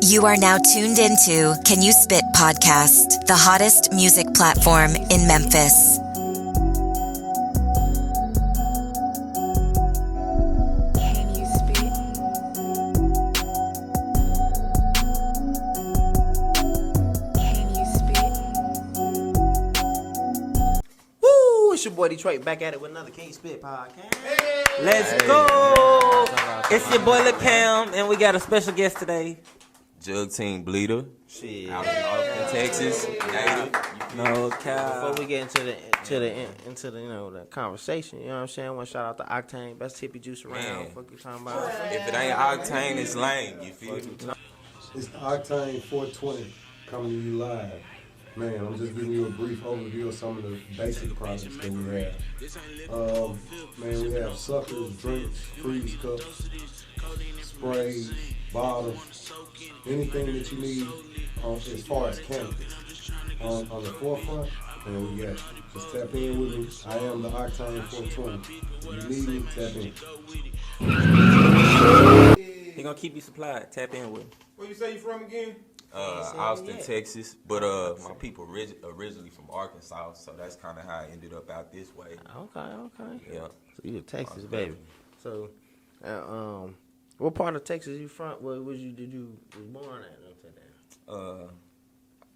You are now tuned into Can You Spit podcast, the hottest music platform in Memphis. Can you spit? Can you spit? Woo! It's your boy Detroit back at it with another Can You Spit podcast. Let's go! It's your boy Lil Cam, and we got a special guest today. JuggTeam Bleeda, Shit. out in Austin, Texas. Native. No cow. Before we get into the the conversation, you know what I'm saying? I want to shout out to Octane, best hippie juice around. Man. Fuck you talking about? If it ain't Octane, it's lame. You feel me? It's the Octane 420 coming to you live. Man, I'm just giving you a brief overview of some of the basic products that we have. Man, we have suckers, drinks, freeze cups, sprays, bottles, anything that you need as far as cannabis. On the forefront, and we got you. Just tap in with me. I am the Octane 420. If you need me, tap in. He gonna keep you supplied. Tap in with him. Where you say you from again? Austin, Texas. But my people originally from Arkansas, so that's kind of how I ended up out this way. Okay. Yeah. So you a Texas baby. So, what part of Texas you from? Did you was born at?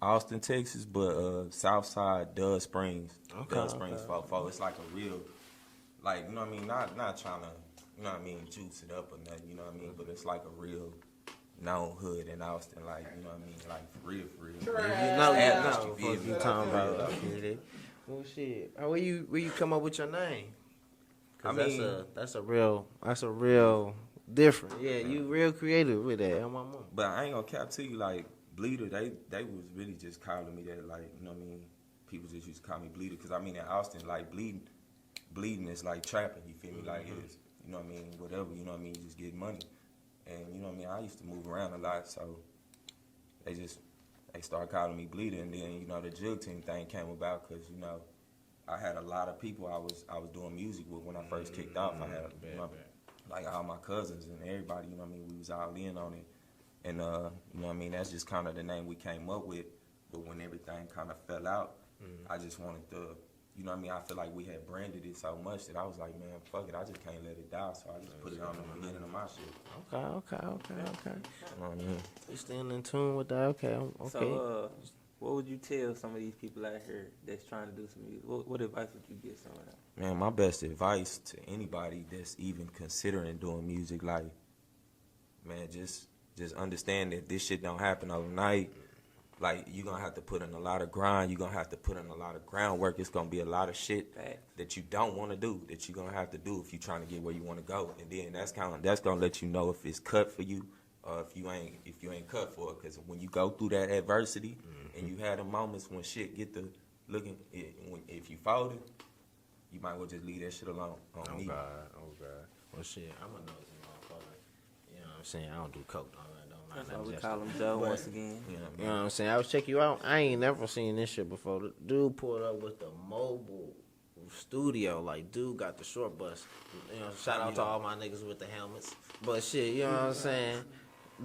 Austin, Texas, but South Side, Dud Springs. Okay, Dud Springs, okay. Fall. It's like a real, like, you know what I mean? Not trying to, you know what I mean, juice it up or nothing, you know what I mean? But it's like a real known hood in Austin, like, you know what I mean? Like, for real. You talking about? Okay. Well, shit. Where you come up with your name? I Cause mean, that's a real different. Yeah, you real creative with that. My mom. but I ain't gonna cap to you, like, Bleeda, they was really just calling me that, like, you know what I mean? People just used to call me Bleeda, because I mean, in Austin, like, bleeding is like trapping, you feel me? Like, it's, you know what I mean, whatever, you know what I mean, you just get money. And, you know what I mean, I used to move around a lot, so they started calling me Bleeda, and then, you know, the JuggTeam thing came about, because, you know, I had a lot of people I was doing music with when I first kicked off. I had, you know, like, all my cousins and everybody, you know what I mean, we was all in on it. And, you know what I mean, that's just kind of the name we came up with. But when everything kind of fell out, I just wanted to, you know what I mean, I feel like we had branded it so much that I was like, man, fuck it, I just can't let it die. So I just put it on the beginning of my shit. Okay. You know what I mean? You staying in tune with that? Okay. So, what would you tell some of these people out here that's trying to do some music? What advice would you give some of them? Man, my best advice to anybody that's even considering doing music, like, man, just understand that this shit don't happen overnight. Like, you're going to have to put in a lot of grind. You're going to have to put in a lot of groundwork. It's going to be a lot of shit that you don't want to do, that you're going to have to do if you're trying to get where you want to go. And then that's going to let you know if it's cut for you or if you ain't cut for it. Because when you go through that adversity and you had the moments when shit get to looking, if you fold it, you might well just leave that shit alone on me. God. Well, shit, I'm a nosy motherfucker. You know what I'm saying? I don't do coke. That's why we call him Joe once again. You know what I'm saying? I was check you out. I ain't never seen this shit before. The dude pulled up with the mobile studio. Like, dude got the short bus. You know, shout out to all my niggas with the helmets. But shit, you know what I'm saying?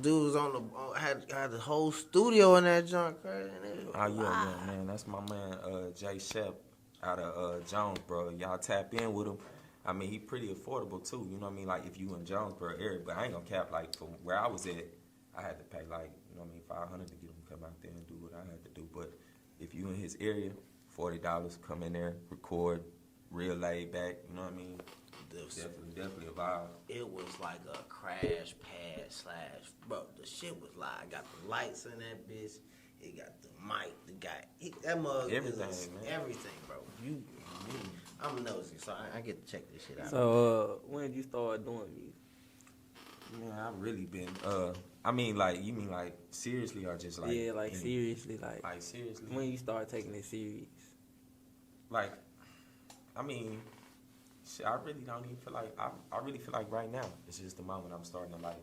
Dude was had the whole studio in that junk. Crazy. Yeah, man. That's my man, Jay Shep out of Jonesboro. Y'all tap in with him. I mean, he pretty affordable, too. You know what I mean? Like, if you in Jonesboro area. But I ain't gonna cap, like, from where I was at, I had to pay, like, you know what I mean, $500 to get him to come out there and do what I had to do. But if you in his area, $40, come in there, record, real laid back, you know what I mean? Definitely a vibe. It was like a crash pad / bro, the shit was live. Got the lights in that bitch. It got the mic. That mug everything, man. Everything, bro. I'm nosy, so I get to check this shit out. So, when did you start doing music? Man, I've really been, I mean, like, you mean, like, seriously or just, like... Yeah, like, seriously, like... Like, seriously? When you start taking it serious? Like, I mean, shit, I really don't even feel like... I really feel like right now, it's just the moment I'm starting to, like...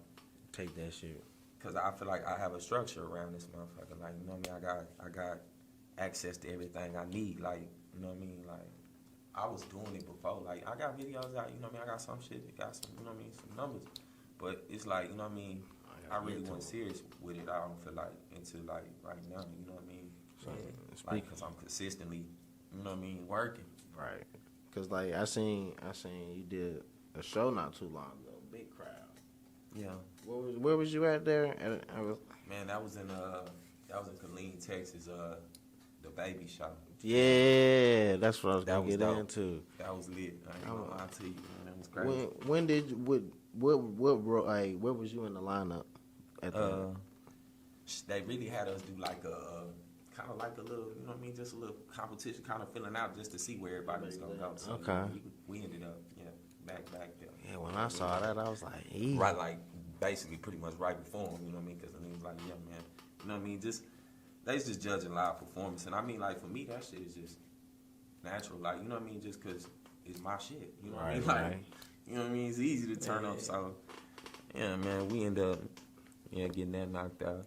Take that shit. Because I feel like I have a structure around this motherfucker. Like, you know what I mean? I got access to everything I need. Like, you know what I mean? Like, I was doing it before. Like, I got videos out, you know what I mean? I got some shit, got some, you know what I mean? Some numbers. But it's like, you know what I mean? I really wasn't serious with it. I don't feel like until like right now. You know what I mean? So, like, cause I'm consistently, you know what I mean, working. Right. Cause like I seen you did a show not too long ago, big crowd. Yeah. Where was you at there? Man, that was in Killeen, Texas. The baby show. Yeah, that's what I was That gonna was get dope. into. That was lit. I ain't gonna lie to you, man. That was crazy. When did you, where was you in the lineup? At the, They really had us do like a kind of like a little, you know what I mean, just a little competition, kind of filling out just to see where everybody was gonna go. So, Okay. we ended up, back there. yeah, when I saw that, I was like, "Ee." Right, like basically pretty much right before him, you know what I mean? Because he was like, yeah, man, you know what I mean? They was just judging live performance, and I mean, like for me, that shit is just natural, like you know what I mean? Just because it's my shit, you know what I mean? Like, right. you know what I mean? It's easy to turn up, so yeah, man, we end up getting that knocked out.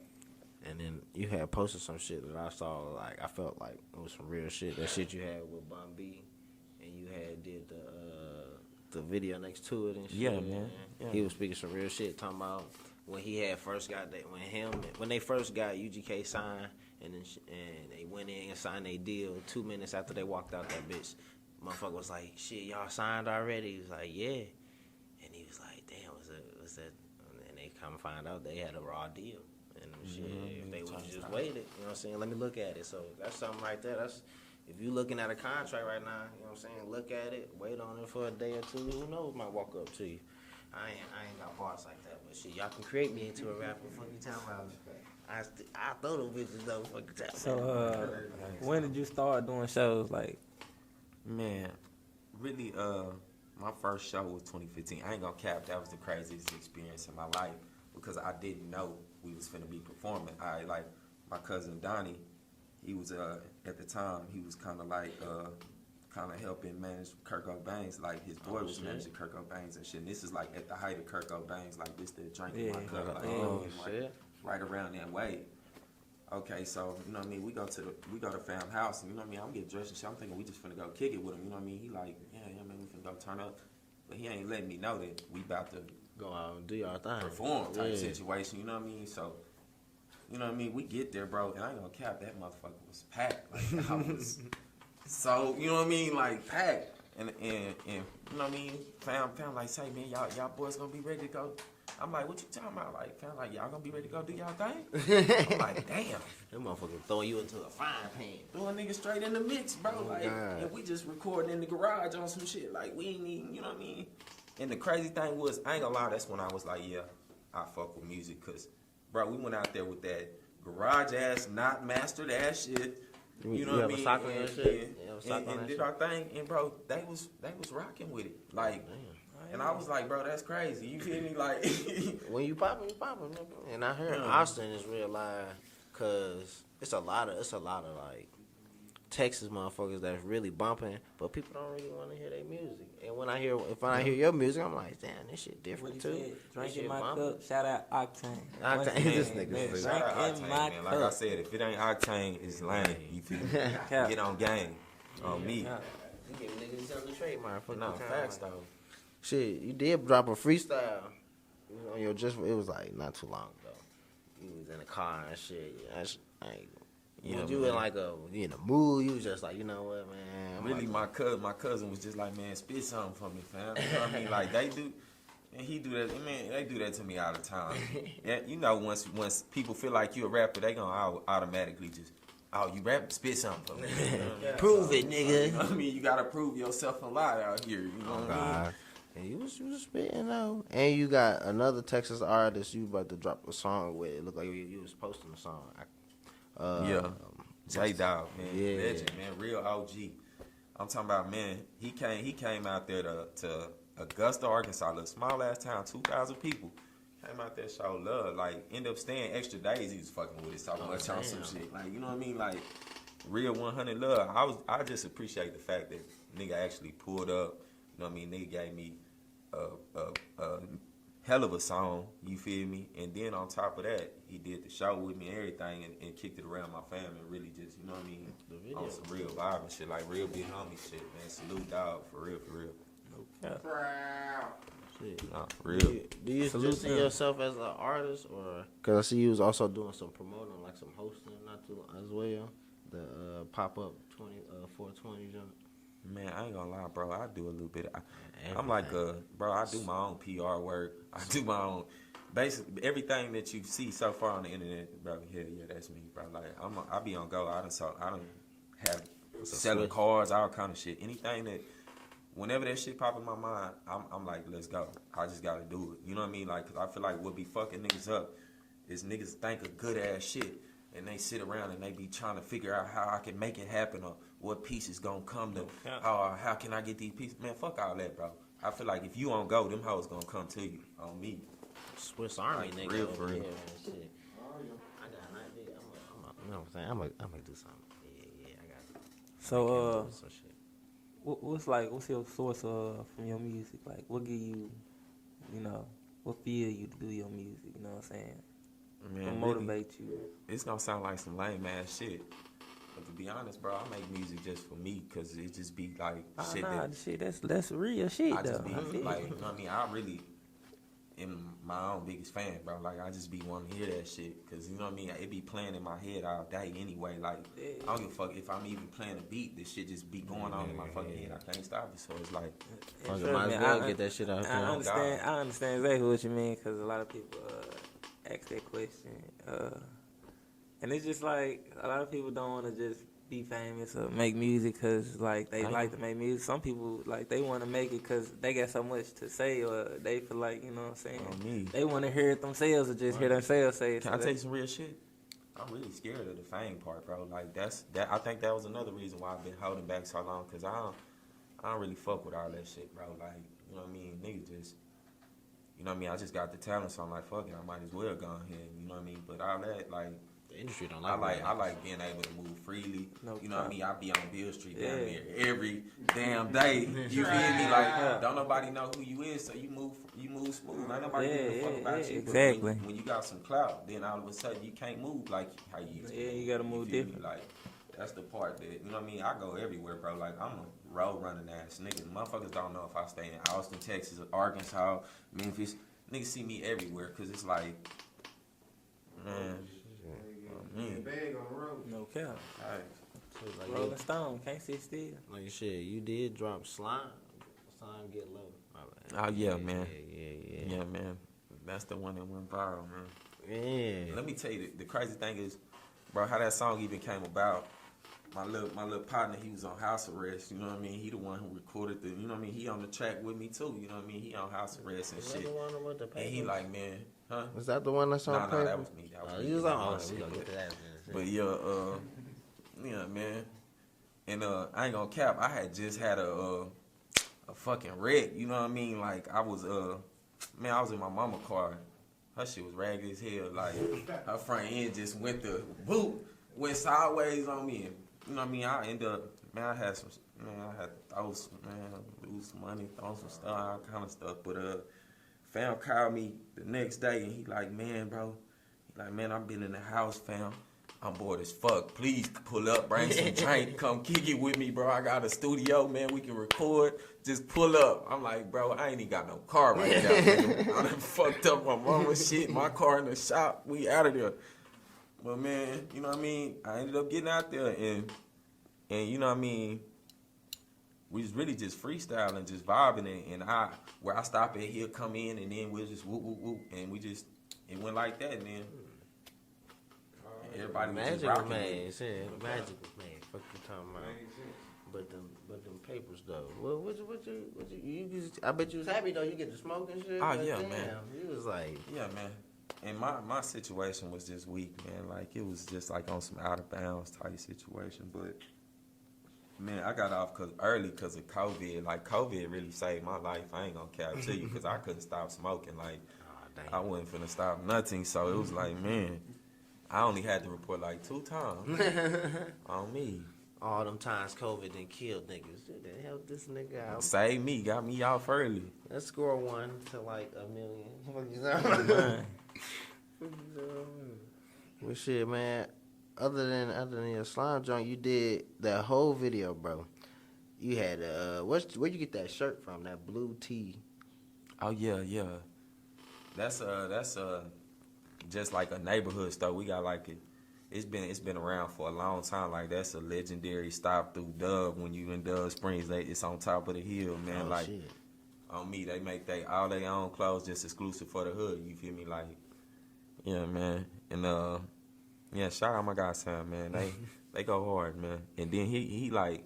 And then you had posted some shit that I saw, like I felt like it was some real shit. That shit you had with Bun B, and you had did the video next to it and shit. Yeah, man. Yeah. He was speaking some real shit, talking about when he had first got that when they first got UGK signed, and then and they went in and signed their deal. 2 minutes after they walked out that bitch, motherfucker was like, "Shit, y'all signed already?" He was like, "Yeah," and he was like, "Damn, was that?" And they come find out they had a raw deal. And shit, if they would just waited, you know what I'm saying? Let me look at it. So that's something right there. That's if you looking at a contract right now, you know what I'm saying? Look at it, wait on it for a day or two. Who knows? Might walk up to you. I ain't got parts like that, but shit, y'all can create me into a rapper. Fuck you talking about? I throw them bitches though. Fuck you talking So, when did you start doing shows? Like, Man, really, my first show was 2015. I ain't gonna cap, that was the craziest experience in my life because I didn't know we was finna be performing. Like my cousin Donnie, he was at the time he was kind of helping manage Kurt Cobain's. Like his boy was managing Kurt Cobain's and shit. And this is like at the height of Kurt Cobain's. Like this, the drinking my cup, like, like right around that way. Okay, so you know what I mean. We go to fam house, and you know what I mean. I'm getting dressed and shit. I'm thinking we just finna go kick it with him. You know what I mean. He like, yeah, man, we finna go turn up, but he ain't letting me know that we about to go out and do y'all thing. Perform type situation. You know what I mean. So, you know what I mean. We get there, bro, and I ain't gonna cap, that motherfucker was packed. Like I was, so you know what I mean, like packed, and you know what I mean. Fam like, say, man, y'all boys gonna be ready to go. I'm like, what you talking about? Like, kind of like, y'all gonna be ready to go do y'all thing? I'm like, damn. That motherfucker throwing you into a frying pan. Throwing niggas straight in the mix, bro. Oh, like, God. and we just recording in the garage on some shit. Like, we ain't even, you know what I mean? And the crazy thing was, I ain't gonna lie, that's when I was like, yeah, I fuck with music. Cause, bro, we went out there with that garage ass, not mastered ass shit. You know what I mean? And did our thing. And, bro, they was rocking with it. Like, and I was like, bro, that's crazy. You feel me? Like, when you poppin', you poppin'. Nigga. And I heard Austin is real live, cause it's a lot of like Texas motherfuckers that's really bumping, but people don't really want to hear their music. And when I hear your music, I'm like, damn, this shit different too. Drinking my cup. Shout out Octane. Octane, this nigga. Shout out Octane, man. Like I said, if it ain't Octane, it's lame. You feel me? Get on game, on me. You giving niggas on the trademark. No, facts though. Shit, you did drop a freestyle on your it was like not too long ago. You was in the car and shit. You in a mood. You was just like, you know what, man. Really, my cousin was just like, man, spit something for me, fam. You know what I mean? Like they do, and he do that. Man, they do that to me all the time. Yeah, you know, once people feel like you a rapper, they gonna automatically just, oh, you rap, spit something for me. Prove it, nigga. You know what I mean? You gotta prove yourself a lot out here. You know what I mean? And you was spitting though. And you got another Texas artist you about to drop a song with. It looked like you was posting a song. J-Dog, man. Yeah. Legend, man. Real OG. I'm talking about, man, he came out there to Augusta, Arkansas, a little small ass town, 2,000 people. Came out there, show love. Like, end up staying extra days. He was fucking with it so much on some shit. Like, you know what I mean? Like, real 100 love. I just appreciate the fact that nigga actually pulled up. You know what I mean? Nigga gave me a hell of a song, you feel me? And then on top of that, he did the show with me and everything and kicked it around my family and really just, you know what I mean? On some real vibe and shit, like real big homie shit, man. Salute, dog, for real, for real. Okay. Shit. Nah, for real. Do you Salute just see them. yourself as an artist, or because I see you was also doing some promoting, like some hosting, not too as well. The pop up 420 jump. Man, I ain't gonna lie, bro. I do a little bit. I'm like, bro, I do my own PR work. I do my own, basically everything that you see so far on the internet, bro. Yeah, that's me, bro. Like, I be on go. I don't have selling cars, all kind of shit. Anything that, whenever that shit pop in my mind, I'm like, let's go. I just gotta do it. You know what I mean? Like, 'cause I feel like what be fucking niggas up is niggas think of good ass shit. And they sit around and they be trying to figure out how I can make it happen or what pieces gonna come to, how can I get these pieces. Man, fuck all that, bro. I feel like if you on go, them hoes gonna come to you on me. Swiss Army Like, nigga. real over for real. here, man, shit. I got an idea. You know what I'm saying? I'm gonna do something. Yeah, I got it. So, Some shit. what's your source from your music? Like, what give you, what feel you to do your music? You know what I'm saying? Man, What really, motivate you? it's gonna sound like some lame ass shit. But to be honest, bro, I make music just for me because it just be like shit that That's real shit I though. just be I feel like, you. you know what I mean? I really am my own biggest fan, bro. Like, I just be wanting to hear that shit because, you know what I mean? It be playing in my head all day anyway. Like, I don't give a fuck if I'm even playing a beat. This shit just be going on in my fucking head. I can't stop it. So it's like, Fuck it, Trust might me, as well get that shit out. I understand exactly what you mean because a lot of people ask that question, and it's just like a lot of people don't want to just be famous or make music because like they like to make music. Some people like they want to make it because they got so much to say or they feel like, you know what I'm saying, on me. they want to hear it themselves or just hear themselves say it. Can I tell you some real shit? I'm really scared of the fame part, bro. Like, I think that was another reason why I've been holding back so long because I don't really fuck with all that shit, bro. Like, you know what I mean? Niggas just, you know what I mean? I just got the talent, so I'm like, fuck it, I might as well go ahead, you know what I mean? But all that, like, The industry don't I like like being able to move freely. No You know what I mean? I be on Bill Street down Yeah. there every damn day. You feel me? Like, don't nobody know who you is, so you move smooth. Ain't nobody give a fuck about you. But exactly. when you got some clout, then all of a sudden you can't move like how you used to. Yeah, you gotta move feel me? different. Like, that's the part that, you know what I mean? I go everywhere, bro. Like, I'm a road running ass nigga. Motherfuckers don't know if I stay in Austin, Texas, Arkansas, Memphis. Niggas see me everywhere because it's like, man. Bag on the road. No cap. Like, Rolling Stone can't sit still. like shit, you did drop Slime. Slime Get Low. Oh, yeah, man. Yeah. Yeah, man. That's the one that went viral, man. Yeah. Let me tell you, the crazy thing is, bro, how that song even came about. My little partner, he was on house arrest. You know what I mean? He the one who recorded the. You know what I mean? He on the track with me too. You know what I mean? He on house arrest and Is that shit. the one with the And he papers? like, man, huh? Was that the one that's on Nah, paper? that was me. That was me. You was on. That was We shit, gonna get to that. But yeah, man. And I ain't gonna cap. I had just had a fucking wreck. You know what I mean? Like, I was I was in my mama car. Her shit was ragged as hell. Like, her front end just went sideways on me. And, you know what I mean? I ended up, I had to lose some money, throw some stuff, all kind of stuff. But fam called me the next day and he like, man, bro. He like, man, I've been in the house, fam. I'm bored as fuck. Please pull up, bring some drink, come kick it with me, bro. I got a studio, man. We can record. Just pull up. I'm like, bro, I ain't even got no car right now. I done fucked up my mama's shit. My car in the shop. We out of there. But man, you know what I mean? I ended up getting out there and you know what I mean? We was really just freestyling, just vibing, and where I stop at, he'll come in, and then we'll just whoop, whoop, whoop, and it went like that, and then everybody was just Magic rocking was with made. it. Shit, magic was made. Fuck you talking about. But them papers though. Well, what you just, I bet you was happy though. You get to smoke and shit. Oh, but yeah, damn, man. You was like, Yeah, man. And my situation was just weak, man. Like, it was just like on some out of bounds type situation. But man, I got off early because of COVID. Like, COVID really saved my life. I ain't gonna cap to you because I couldn't stop smoking. Like, I wasn't finna stop nothing. So it was like, man, I only had to report like 2 times on me. all them times COVID done killed niggas. Dude, they helped this nigga out. Save me, got me off early. Let's score 1 to like 1 million. Well, shit, man. Other than your slime joint, you did that whole video, bro. You had where you get that shirt from? That blue tee. Oh yeah. That's just like a neighborhood store. We got like it. It's been around for a long time. Like that's a legendary stop through Dub. When you in Dub Springs, it's on top of the hill, man. Oh, like shit. on me, they make all their own clothes just exclusive for the hood. You feel me? Like, yeah, man. And yeah, shout out my guy Sam, man. They go hard, man. And then he like,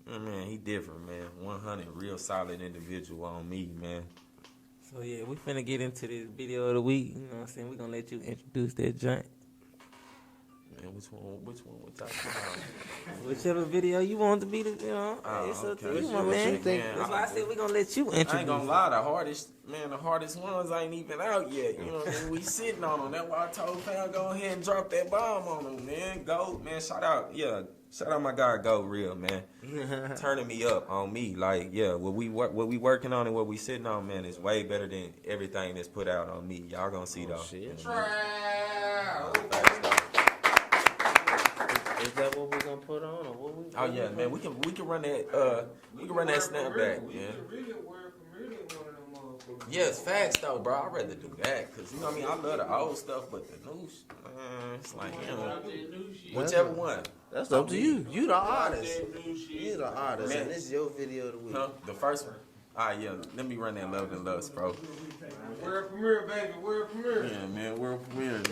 man, he different, man. 100 real solid individual on me, man. So yeah, we finna get into this video of the week. You know what I'm saying? We gonna let you introduce that joint. Man, which one we talking about? Whichever video you want to be, it's up to you, my man. That's why I said we gonna let you introduce. I ain't gonna lie, the hardest ones ain't even out yet. You know what I mean? We sitting on them. That's why I told fam go ahead and drop that bomb on them, man. Go, man. Shout out my guy Go Real, man. Turning me up on me, like what we working on and what we sitting on, man, is way better than everything that's put out on me. Y'all gonna see though. Shit. Is that what we gonna put on, or what we? Oh yeah, man. We can run that. We can run that snapback, man. Yes, facts though, bro. I'd rather do that because you know what I mean. I love the old stuff, but the new, man, it's like whichever one. That's up to you. You the artist. You the artist, man. And this is your video of the week. Huh? The first one. Yeah. Let me run that Love and Lust, bro. World premiere, baby. World premiere. Yeah, man. World premiere, man.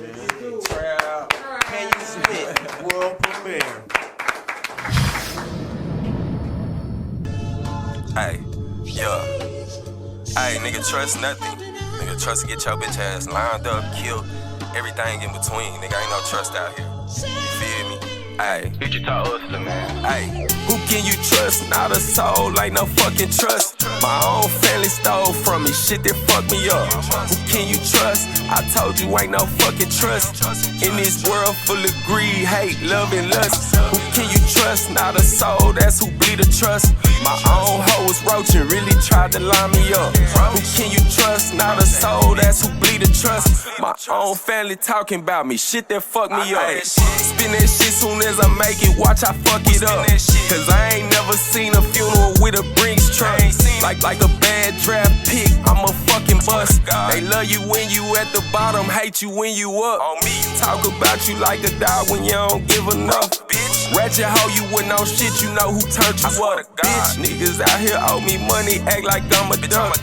Can you spit? World premiere. Hey, yeah. Hey, nigga, trust nothing. Nigga, trust to get your bitch ass lined up, killed, everything in between. Nigga, ain't no trust out here. You feel me? Hey, digital hustler, man. Hey, who can you trust? Not a soul, like no fucking trust. My own family stole from me, shit that fucked me up. Who can you trust? I told you ain't no fucking trust. In this world full of greed, hate, love, and lust. Who can you trust? Not a soul, that's who bleed a trust. My own hoe was roaching, really tried to line me up. Who can you trust? Not a soul, that's who bleed a trust. My own family talking about me, shit that fucked me up. Spin that shit soon as I make it, watch I fuck it up. Cause I ain't never seen a funeral with a Brinks truck. Like a bad draft pick, I'm a fucking bust. They love you when you at the bottom, hate you when you up. Talk about you like a dog when you don't give enough. Ratchet hoe, you with no shit, you know who turned you up. Bitch, niggas out here owe me money, act like I'm a duck.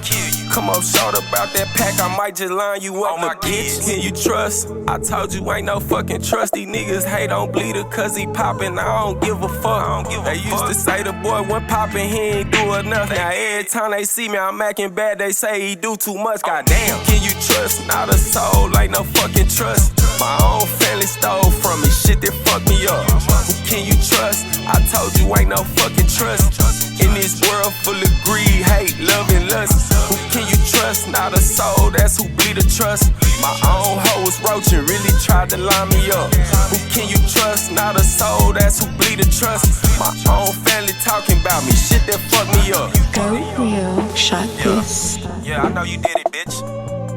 Come up short about that pack, I might just line you up. My bitch, can you trust? I told you ain't no fucking trust. These niggas hate on Bleeda cause he poppin', I don't give a fuck. They used to say the boy when poppin', he ain't do enough. Now every time they see me, I'm acting bad, they say he do too much. Goddamn, can you trust? Not a soul, like no fucking trust. My own family stole from me, shit that fucked me up. Who can you trust? I told you ain't no fucking trust. In this world full of greed, hate, love, and lust. Who can you trust? Not a soul, that's who bleed a trust. My own hoe was roaching, really tried to line me up. Who can you trust? Not a soul, that's who bleed a trust. My own family talking about me, shit that fucked me up. Go real, shot this. Yeah, I know you did it, bitch.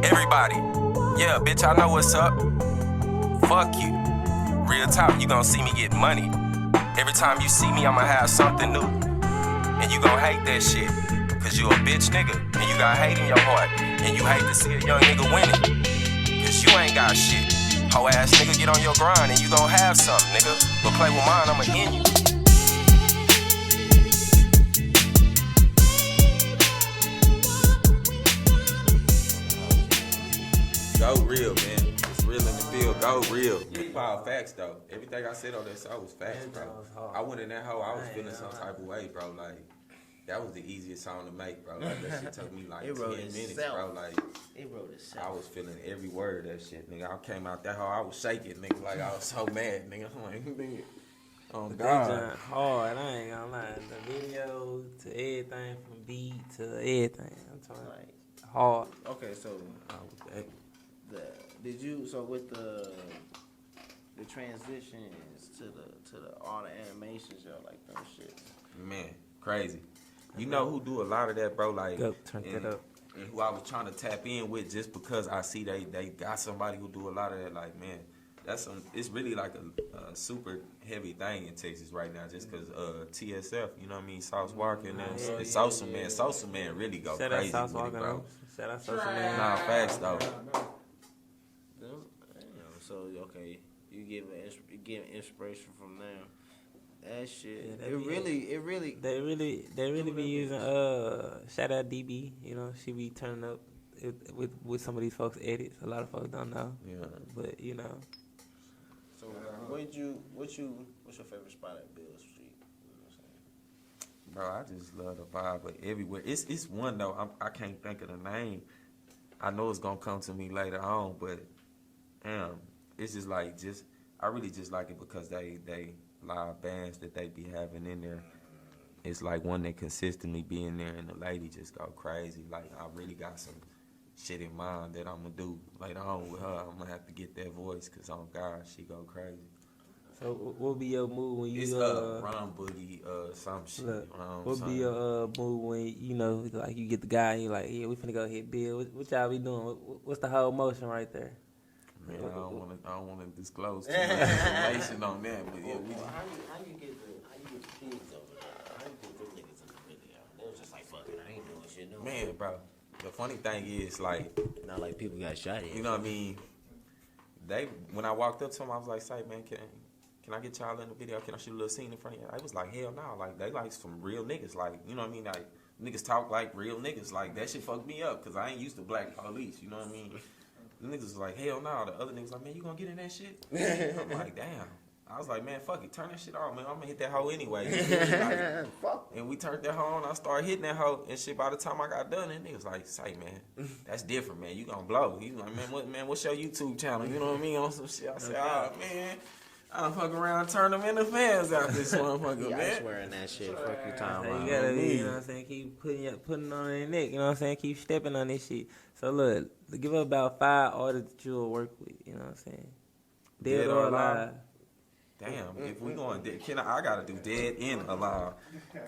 Everybody. Yeah, bitch, I know what's up. Fuck you. Real talk, you gon' see me get money. Every time you see me, I'ma have something new. And you gon' hate that shit. Cause you a bitch nigga. And you got hate in your heart. And you hate to see a young nigga winning. Cause you ain't got shit. Hoe ass nigga, get on your grind and you gon' have something, nigga. But play with mine, I'ma end you. Go real, man. It's real in the field. Go real. Big power facts though. Everything I said on that song was facts, bro. I went in that hole, I was feeling some type of way, bro. Like that was the easiest song to make, bro. Like that shit took me like 10 minutes, bro. Like it wrote itself. I was feeling every word of that shit, nigga. I came out that hole, I was shaking, nigga. Like I was so mad, nigga. I'm like, nigga. Oh God. Hard, I ain't gonna lie. The video to everything from beat to everything. I'm talking like hard. Okay, so with the transitions to all the animations, y'all like them shit. Man, crazy. You know who do a lot of that, bro? Like, turn that up. And who I was trying to tap in with just because I see they got somebody who do a lot of that. Like, man, It's really like a super heavy thing in Texas right now, just because TSF, you know what I mean, Sauce Walker and Sosa Man. Sosa Man really go Shout crazy out Sauce with it, Walker, bro. though. Shout out Sosa Man. Nah, facts though. Damn. So okay, you give inspiration from them. That shit. Yeah, They really. They really be using shout out DB. You know, she be turning up with some of these folks' edits. A lot of folks don't know. Yeah. But you know. So what's your favorite spot at Bill Street? You know what I'm saying? Bro, I just love the vibe, but everywhere. It's one though. I can't think of the name. I know it's gonna come to me later on, but it's just like I really just like it because they live bands that they be having in there. It's like one that consistently be in there, and the lady just go crazy. Like I really got some shit in mind that I'm gonna do later on with her. I'm gonna have to get that voice, cause on God, she go crazy. So what be your move when you It's Ron Boogie, some shit. Look, what be your move when you know, like you get the guy and you like, yeah, we finna go hit Bill. What y'all be doing? What's the whole motion right there? Man, I don't wanna disclose too much information on that, but yeah, we. How you get the kids over there? How you get them niggas in the video? They was just like, fuck it, I ain't doing shit no more. Man, bro, the funny thing is, like, Not like people got shot yet. you know what I mean? When I walked up to him, I was like, say, man, can I get y'all in the video? Can I shoot a little scene in front of you? I was like, hell no. Like, they like some real niggas. Like, you know what I mean? Like, niggas talk like real niggas. Like, that shit fucked me up because I ain't used to black police. You know what I mean? The niggas was like, hell no. The other niggas like, man, you gonna get in that shit? I'm like, damn. I was like, man, fuck it. Turn that shit off, man. I'm gonna hit that hoe anyway. Like, and we turned that hoe on. I started hitting that hoe. And shit, by the time I got done, and niggas like, say, man, that's different, man. You gonna blow. He's like, what's your YouTube channel? You know what I mean? On some shit. I said, oh, man. I don't fuck around and turn them into fans out this motherfucker, Yeah, man. I swear that shit. Fuck you talking So about. you gotta be, you know what I'm saying, keep putting on their neck, you know what I'm saying, keep stepping on this shit. So look, give up about 5 artists that you'll work with, you know what I'm saying? Dead or alive. Damn, if we going dead, I gotta do dead and alive,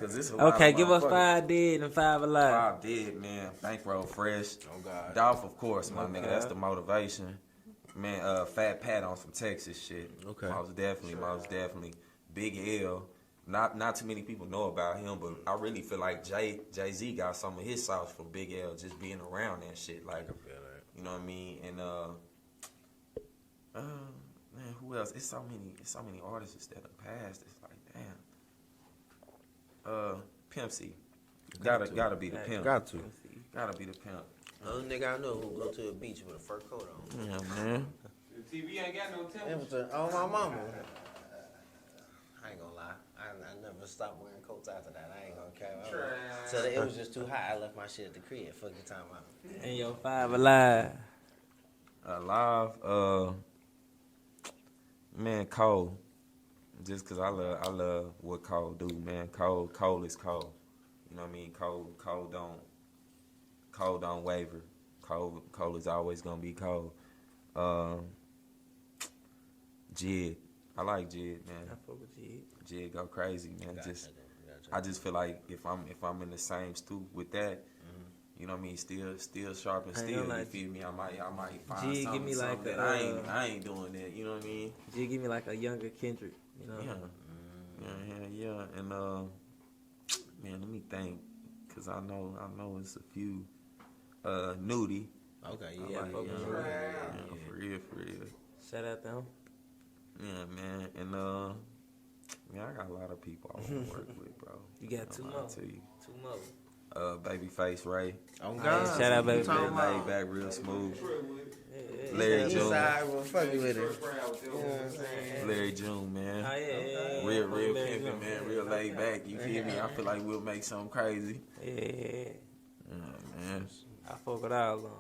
cause it's a lot Okay, of give us motherfuckers. 5 dead and 5 alive. 5 dead, man. Bankroll fresh. Oh God. Dolph, of course, my nigga. That's the motivation. Man, Fat Pat on some Texas shit. Okay. Most definitely. Big L. Not too many people know about him, but I really feel like Jay-Z got some of his sauce from Big L just being around that shit. Like, you know what I mean? And man, who else? It's so many artists that have passed. It's like, damn. Pimp C. Gotta be the pimp. Got to. Gotta be the pimp. The only nigga I know who go to the beach with a fur coat on. Yeah, man. The TV ain't got no temperature. Oh, my mama. I ain't gonna lie. I never stopped wearing coats after that. I ain't gonna care. So it was just too hot. I left my shit at the crib. Fuck your time out. And your 5 alive. Alive, man, Cole. Just cause I love what Cole do, man. Cole is Cole. You know what I mean? Cole don't waver. Cole is always gonna be Cole. Jid. I like Jid, man. I fuck with Jid. Jid go crazy, man. Gotcha. I just feel like if I'm in the same stoop with that, you know what I mean, still sharp and I ain't still, gonna lie. you feel me? I might find Jid, give me like something that I ain't doing that, you know what I mean? Jid give me like a younger Kendrick, you know? Yeah. And man, let me think, cause I know it's a few. Nudie. Okay, I yeah. like, for real. Shout out to him. Yeah, man, and man, I got a lot of people I want to work with, bro. You got 2 more. To you. 2 more. Babyface Ray. Oh Yeah, God. shout out, baby. Real laid back, real smooth. Yeah. Larry June. We'll fuck with it. Larry June, man. Oh, yeah. Real pimpin', man. Real laid back. You feel me? I feel like we'll make something crazy. Yeah. Man. I fuck with all of them.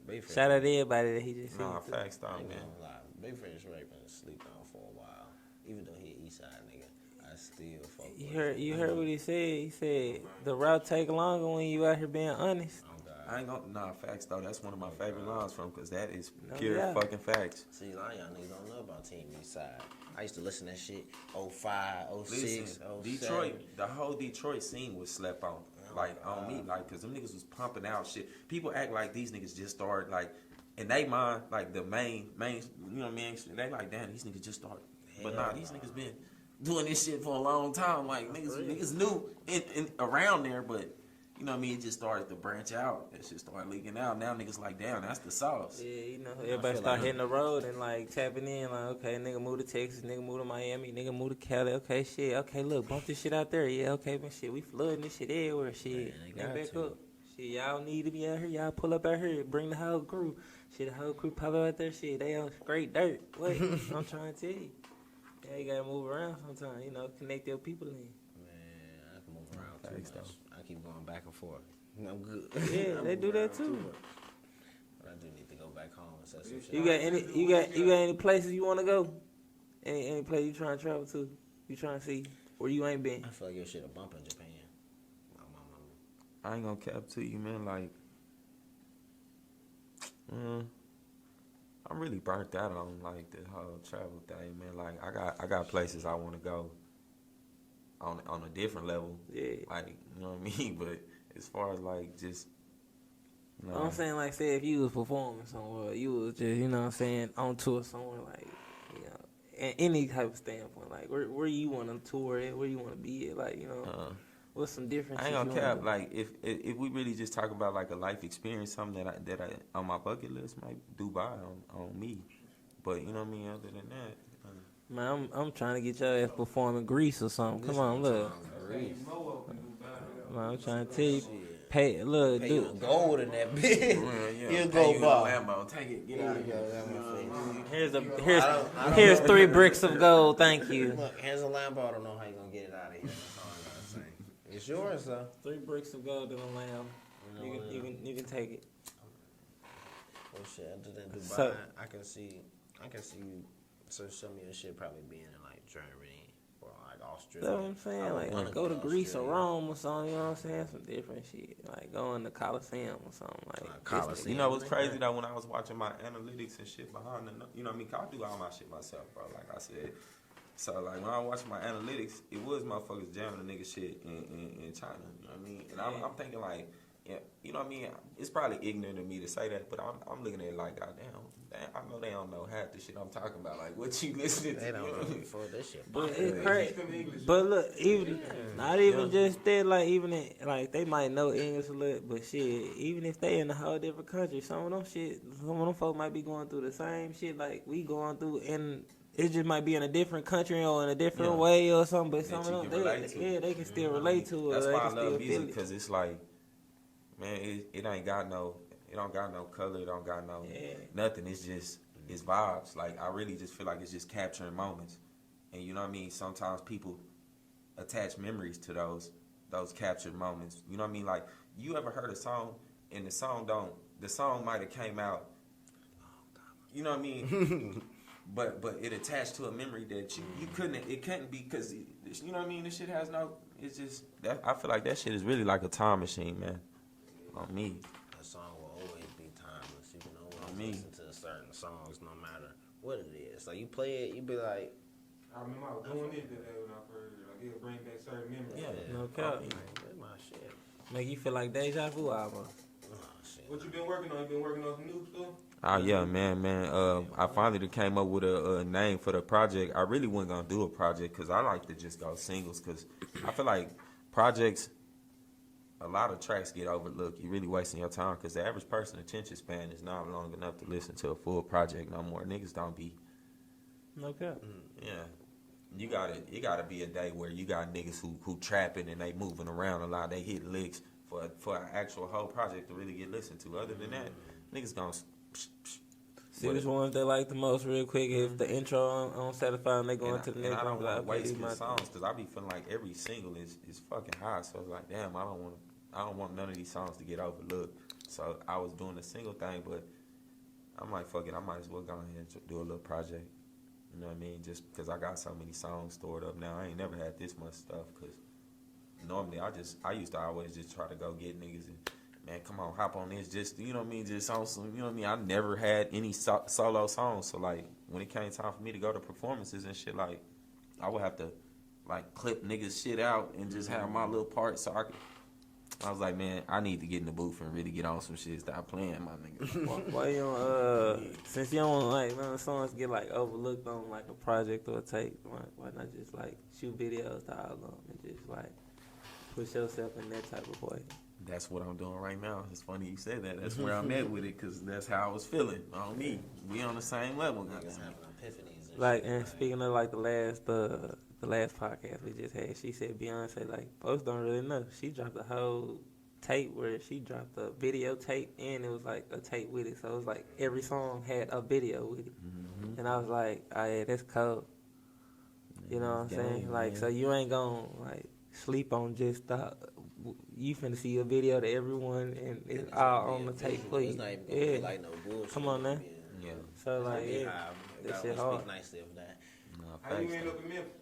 Babyface. Shout out to everybody that he just Nah, seen. facts though, I ain't man. gonna lie. Babyface Ray been asleep on for a while. Even though he East Side nigga, I still fuck with him. You heard what he said? He said the route take longer when you out here being honest. Oh God. I ain't gonna, facts though. That's one of my favorite lines from, cause that is No pure doubt. fucking facts. See, a lot of y'all niggas don't know about Team East Side. I used to listen to that shit 05, 06, Listen, 07. Detroit, the whole Detroit scene was slept on. Like, on me, like, cause them niggas was pumping out shit. People act like these niggas just started, like, and they mind like the main, you know what I mean? They like, damn, these niggas just started. But nah, these niggas been doing this shit for a long time. Like niggas knew in around there, but you know what I mean? It just started to branch out. That shit started leaking out. Now niggas like, damn, that's the sauce. Yeah, you know, everybody start hitting the road and like tapping in. Like, okay, nigga move to Texas, nigga move to Miami, nigga move to Cali. Okay, shit. Okay, look, bump this shit out there. Yeah, okay, man, shit, we flooding this shit everywhere. Shit, get back up. Shit, y'all need to be out here. Y'all pull up out here, bring the whole crew. Shit, the whole crew pop up out there. Shit, they on straight dirt. What? I'm trying to tell you. Yeah, you gotta move around sometimes. You know, connect your people in. Man, I can move around too much. I keep going back and forth. I'm good. Yeah, they do that too. But I do need to go back home and set some shit. You got any places you want to go? Any place you trying to travel to? You trying to see where you ain't been? I feel like your shit a bump in Japan. I ain't gonna cap to you, man. Like, I'm really burnt out on like the whole travel thing, man. Like, I got places I want to go on a different level. Yeah. Like, you know what I mean? But as far as like just, you know, I'm saying, like, say if you was performing somewhere, you was just, you know what I'm saying, on tour somewhere, like, you know, in any type of standpoint, like, where you want to tour at, where you want to be at, like, you know, what's some different I shit ain't you gonna wanna cap. do? Like, if we really just talk about like a life experience, something that I on my bucket list might Dubai on me. But you know what I mean. Other than that, Man, I'm trying to get your ass performing Greece or something. Come on, look. Man, I'm trying to tell you. Pay, look, Pay dude. gold in that bitch. yeah, You go bar. Lambo, take it, get out of here. Here's 3 bricks of gold. Thank you. Look, here's a Lambo. I don't know how you gonna get it out of here. That's all I gotta say. It's yours though. 3 bricks of gold in a lamb. You can take it. Well, shit. Other than Dubai, So- I can see you. So some of your shit probably being in like Germany or like Australia. That's what I'm saying. Like, go to Greece or Rome or something. You know what I'm saying? Some different shit. Like going to Coliseum or something. Like Coliseum. You know what's crazy though? When I was watching my analytics and shit behind the, you know what I mean? 'Cause I do all my shit myself, bro. Like I said. So like when I watched my analytics, it was motherfuckers jamming the nigga shit in China. You know what I mean? And I'm thinking like, yeah, you know what I mean? It's probably ignorant of me to say that, but I'm looking at it like, goddamn, I know they don't know half the shit I'm talking about. Like, what you listening to? They don't know for this shit. But it's crazy. But look, even not even just that. Like like they might know English a little, but shit, even if they in a whole different country, some of them folks might be going through the same shit like we going through, and it just might be in a different country or in a different way or something. But some of them, they can still relate to it. That's or why they I can love still music, feel it. because it's like, man, it ain't got no, it don't got no color, it don't got no nothing. It's just, it's vibes. Like, I really just feel like it's just capturing moments. And you know what I mean? Sometimes people attach memories to those captured moments. You know what I mean? Like, you ever heard a song and the song might have came out, you know what I mean? But it attached to a memory that it couldn't be, because, you know what I mean? This shit has no, it's just, I feel like that shit is really like a time machine, man. On me. A song will always be timeless. You can always listen to certain songs no matter what it is. Like you play it, you be like, I remember I was doing it today when I first, like, it'll bring back certain memories. yeah, No cap. That's my shit. Make you feel like deja vu album. Oh, shit. What you been working on? You been working on some new stuff? Oh yeah, man. I finally came up with a name for the project. I really wasn't gonna do a project because I like to just go singles, because I feel like projects, a lot of tracks get overlooked. You're really wasting your time, because the average person attention span is not long enough to listen to a full project no more. Niggas don't be. No cap. Yeah. It gotta be a day where you got niggas who trapping and they moving around a lot. They hit licks for an actual whole project to really get listened to. Other than that, niggas gonna See which ones they like the most real quick. If the intro on Satisfied and they go into the and next I don't one, want to like, waste okay, my these my songs, because I be feeling like every single is fucking high. So it's like, damn, I don't want none of these songs to get overlooked. So I was doing a single thing, but I'm like, fuck it, I might as well go ahead and do a little project. You know what I mean? Just because I got so many songs stored up now. I ain't never had this much stuff, because normally I used to always just try to go get niggas and, man, come on, hop on this. Just, you know what I mean? Just on some, you know what I mean? I never had any solo songs. So, like, when it came time for me to go to performances and shit, like, I would have to, like, clip niggas shit out and just have my little part so I could, I was like, man, I need to get in the booth and really get on some shit. Stop playing, my nigga. Why you don't, since you don't like none of the songs get like overlooked on like a project or a tape, why not just like shoot videos to all of them and just like push yourself in that type of way? That's what I'm doing right now. It's funny you said that. That's where I'm at with it, because that's how I was feeling. On me, we on the same level. Niggas having epiphanies. Like, and speaking of like the last podcast we just had, she said Beyonce, like, folks don't really know. She dropped a whole tape where she dropped a video tape and it was like a tape with it. So it was like every song had a video with it. Mm-hmm. And I was like, oh yeah, that's cold. You know what I'm saying? Like, so you ain't gonna like sleep on just the, you finna see a video to everyone and it's all on the tape for you. It's not even gonna be like no bullshit. Come on now. Yeah. So like, yeah, that shit hard. Speak nicely of that. No, How you end up in Memphis?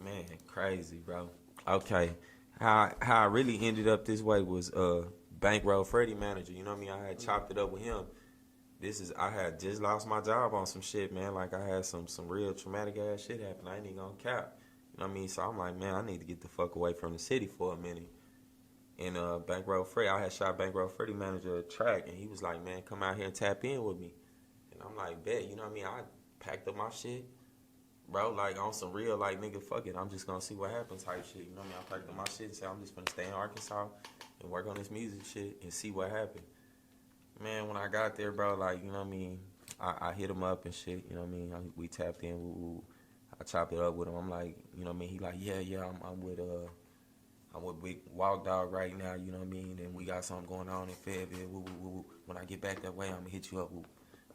Man, crazy, bro. Okay. How I really ended up this way was Bankroll Freddie manager. You know what I mean? I had chopped it up with him. I had just lost my job on some shit, man. Like I had some real traumatic ass shit happen. I ain't even gonna cap. You know what I mean? So I'm like, man, I need to get the fuck away from the city for a minute. And Bankroll Freddie, I had shot Bankroll Freddie manager a track, and he was like, man, come out here and tap in with me. And I'm like, bet. You know what I mean? I packed up my shit. Bro, like, on some real, like, nigga, fuck it. I'm just gonna see what happens type shit. You know what I mean? I packed up my shit and said, I'm just gonna stay in Arkansas and work on this music shit and see what happens. Man, when I got there, bro, like, you know what I mean? I hit him up and shit, you know what I mean? We tapped in, I chopped it up with him. I'm like, you know what I mean? He like, yeah, I'm with Big Walk Dog right now, you know what I mean? And we got something going on in Fayetteville, woo, woo, woo. When I get back that way, I'm gonna hit you up, woo.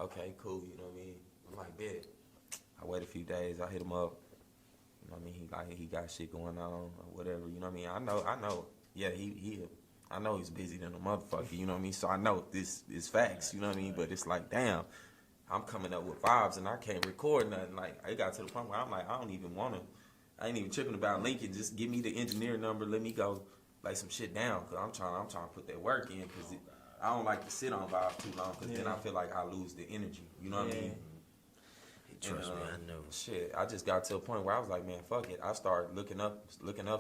Okay, cool, you know what I mean? I'm like, bet. I wait a few days, I hit him up. You know what I mean? He got shit going on or whatever, you know what I mean? I know. Yeah, I know he's busy than a motherfucker, you know what I mean? So I know this is facts, you know what I mean? But it's like, damn, I'm coming up with vibes and I can't record nothing. Like, it got to the point where I'm like, I ain't even tripping about Lincoln. Just give me the engineer number, let me go lay some shit down, because I'm trying to put that work in, because I don't like to sit on vibes too long, because then I feel like I lose the energy, you know what I mean? Trust me, I know. Shit, I just got to a point where I was like, man, fuck it. I started looking up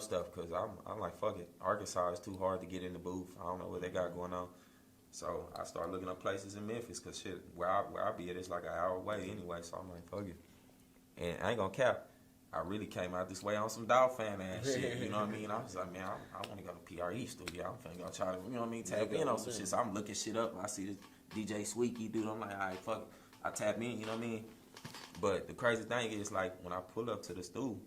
stuff, because I'm like, fuck it. Arkansas is too hard to get in the booth. I don't know what they got going on. So I started looking up places in Memphis, because shit, where I be at, it's like an hour away anyway. So I'm like, fuck it. And I ain't gonna cap. I really came out this way on some dog fan ass shit, you know what I mean? I was like, man, I want to go to PRE studio. I'm finna go try to, you know what I mean, tap in on some shit. So I'm looking shit up. I see this DJ Sweeky dude. I'm like, all right, fuck it. I tap in, you know what I mean? But the crazy thing is, like, when I pull up to the stool,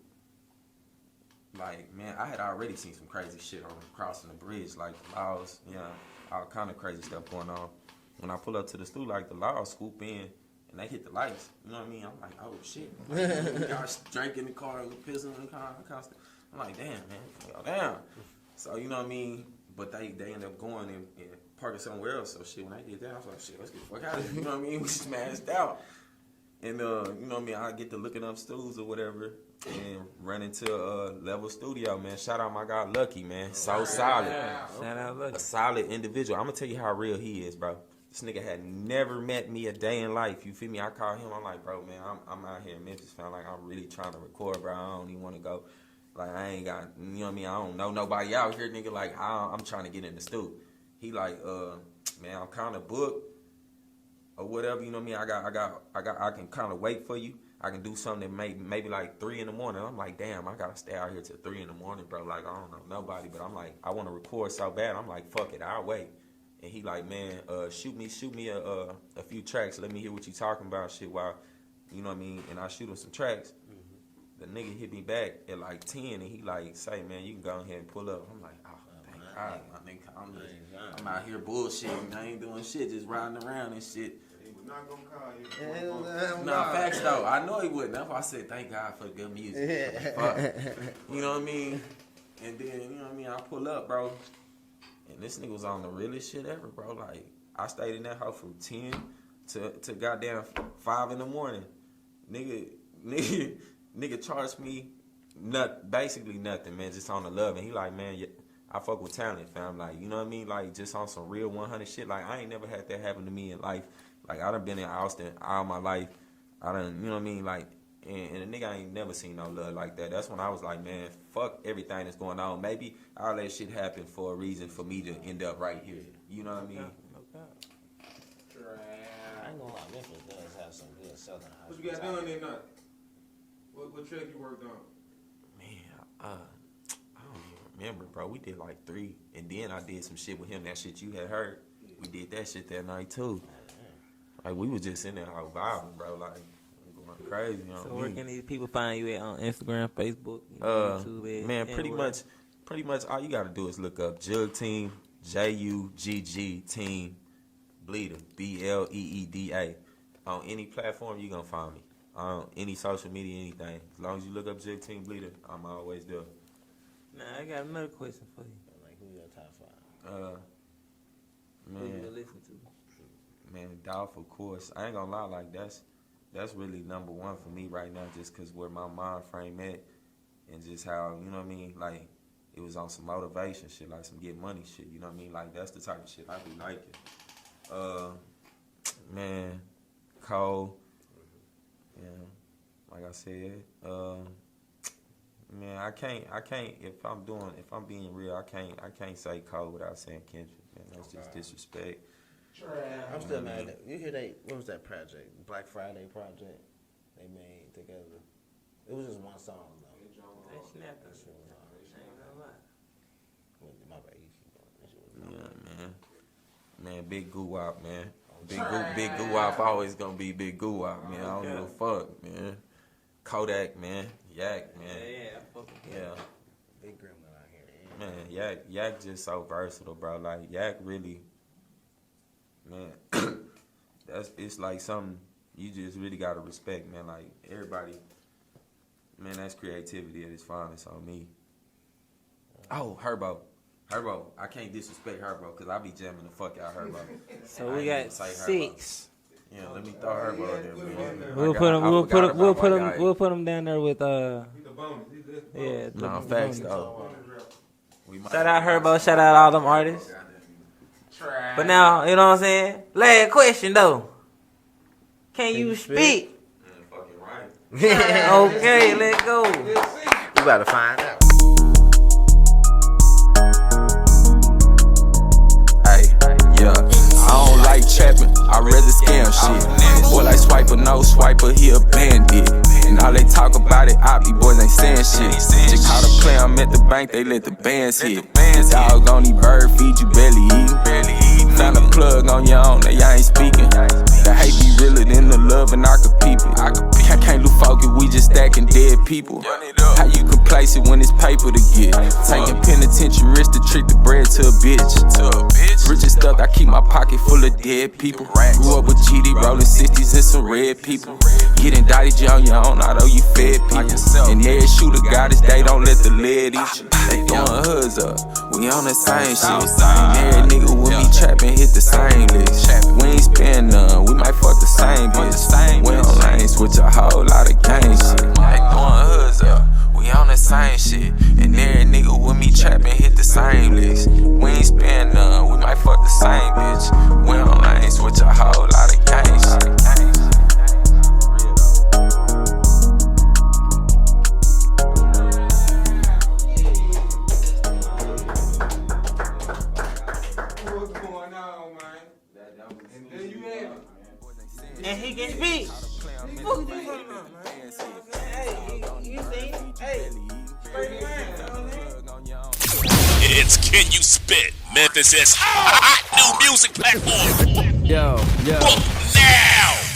like, man, I had already seen some crazy shit on crossing the bridge, like the laws, you know, all kind of crazy stuff going on. When I pull up to the stool, like, the laws swoop in and they hit the lights, you know what I mean? I'm like, oh shit, y'all drank in the car, pissing in the car, constant. I'm like, damn, man, damn. So, you know what I mean? But they end up going and parking somewhere else. So shit, when I get there, I was like, shit, let's get the fuck out of here. You know what I mean? We smashed out. And, you know what I mean, I get to looking up stools or whatever and run into Level Studio, man. Shout out my guy Lucky, man. So solid. Shout out Lucky. A solid individual. I'm going to tell you how real he is, bro. This nigga had never met me a day in life. You feel me? I call him. I'm like, bro, man, I'm out here in Memphis, fam. Like, I'm really trying to record, bro. I don't even want to go. Like, I ain't got, you know what I mean? I don't know nobody out here, nigga. Like, I'm trying to get in the stew. He like, man, I'm kind of booked. Or whatever, you know what I mean? I can kind of wait for you. I can do something that maybe like 3 in the morning. I'm like, damn, I gotta stay out here till 3 in the morning, bro. Like, I don't know nobody, but I'm like, I want to record so bad. I'm like, fuck it, I'll wait. And he like, man, shoot me a few tracks. Let me hear what you talking about, shit. While, you know what I mean? And I shoot him some tracks. The nigga hit me back at like 10, and he like, say, man, you can go ahead and pull up. I'm like, oh, thank God, my nigga. I'm out here bullshitting. I ain't doing shit, just riding around and shit. He was not gonna call you. Nah, facts though. I know he wouldn't. That's why I said thank God for the good music. Fuck. You know what I mean? And then, you know what I mean? I pull up, bro. And this nigga was on the realest shit ever, bro. Like, I stayed in that house from 10 to goddamn 5 in the morning. Nigga charged me basically nothing, man. Just on the love. And he like, man, I fuck with talent, fam. Like, you know what I mean? Like, just on some real 100 shit. Like, I ain't never had that happen to me in life. Like, I done been in Austin all my life. I done, you know what I mean? Like, And a nigga ain't never seen no love like that. That's when I was like, man, fuck everything that's going on. Maybe all that shit happened for a reason for me to end up right here. You know what I mean? I ain't gonna lie, Memphis does have some good southern What you got done that night? What track you worked on? Man, I don't even remember, bro. We did like 3, and then I did some shit with him. That shit you had heard. We did that shit that night too. Like we was just in there like vibing, bro. Like going crazy. You know So what I where mean? can these people find you at on Instagram, Facebook, YouTube? Man, pretty much all you gotta do is look up JuggTeam, JuggTeam Bleeda, Bleeda. On any platform you gonna find me. On any social media, anything. As long as you look up JuggTeam Bleeda, I'm always there. Nah, I got another question for you. Like, who your top 5? Who you Man, listen to? man, Dolph, of course. I ain't gonna lie, like that's really number 1 for me right now, just cause where my mind frame at, and just how, you know what I mean, like it was on some motivation shit, like some get money shit. You know what I mean? Like that's the type of shit I be liking. Man, Cole. Yeah, like I said, man, I can't. If I'm being real, I can't say Cole without saying Kendrick. Man, that's just disrespect. I'm still mad at you. Hear what was that project? Black Friday project they made together. It was just one song though. They snapped That us. shit was hard. Ain't gonna lie. My bad. You keep going. That shit was hard. Yeah, man, big goo wop, man. Big goo wop always gonna be big goo wop, man. I don't give a fuck, man. Kodak, man. Yak, man. Yeah, I fucking Yeah. Big gremlin out here. Man, Yak just so versatile, bro. Like Yak really, man. It's like something you just really gotta respect, man. Like everybody, man. That's creativity at its finest on me. Oh, Herbo, I can't disrespect Herbo because I be jamming the fuck out Herbo. So we got 6. Yeah, let me throw Herbo in there, man. We'll put him down there with He's the bonus. yeah. No, facts though. Shout out Herbo, shout out all them artists. But now, you know what I'm saying? Last question though. Can you speak? Fucking right. Okay, let's go. You gotta find out. Yeah, I don't like trapping, I rather scam shit. Boy like swiper, no swiper, he a bandit. And all they talk about it, these boys ain't saying shit. Just caught a play, I'm at the bank, they let the bands hit. Dog on these bird feed, you barely eating. Found a plug on your own, that y'all ain't speaking. The hate be realer than the love, and I could peep it. I can't lose focus, we just stacking dead people. How you complacent when it's paper to get? Taking penitentiaries to trick the bread to a bitch. Rich as stuck, I keep my pocket full of dead people. Grew up with GD, rolling 60s and some red people. Getting dotted on your own, although you fed people. And every shooter got his day, don't let the lead eat you. They throwing hoods up, we on the same shit. And every nigga with me trapping hit the same list. We ain't spend none, we might fuck the same bitch. We on lanes, switch a whole lot of gang shit. They throwing hoods up, we on the same shit. And every nigga with me trapping hit the same list. We ain't spend none, we might fuck the same bitch. We on lanes, switch a whole lot of gang shit. What's going on, man? And there you have it. And he can speak. What you talking about, man? Hey, you see? Hey, straight around. It's Can You Spit, Memphis' hot new music platform. Yo. Book now.